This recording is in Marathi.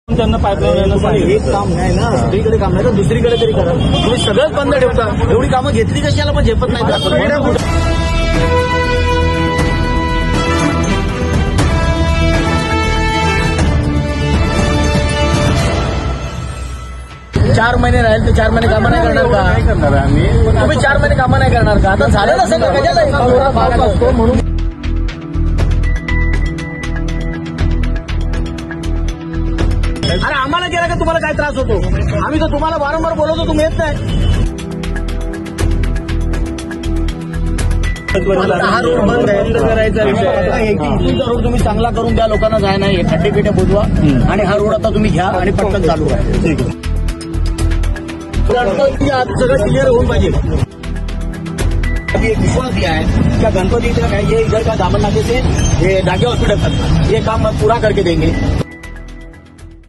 त्यांना पाईपलाईन एक काम नाही ना, सगळीकडे काम नाही तर दुसरीकडे तरी करा. तुम्ही सगळंच बंद ठेवता. एवढी कामं घेतली कशाला पण झेपत नाही. चार महिने राहील तर 4 महिने कामं नाही करणार का? काय करणार आहे आम्ही? तुम्ही 4 महिने कामं नाही करणार का? आता झालं ना सगळं, कशाला भाग असतो म्हणून. अरे आम्हाला केला का तुम्हाला काय त्रास होतो? आम्ही तर तुम्हाला वारंवार बोलवतो, तुम्ही येत नाही. हा रोड बंद करायचा विषय. रोड तुम्ही चांगला करून द्या, लोकांना जाय नाही, खड्डे पिठे बुजवा आणि हा रोड आता तुम्ही घ्या आणि पटकन चालू आहे. ठीक आहे, सगळं क्लिअर होऊन पाहिजे. एक विश्वास दिया है क्या गणपति हे इधर का दामन नाके से ये डाके हॉस्पिटल तक ये काम पूरा करके देंगे.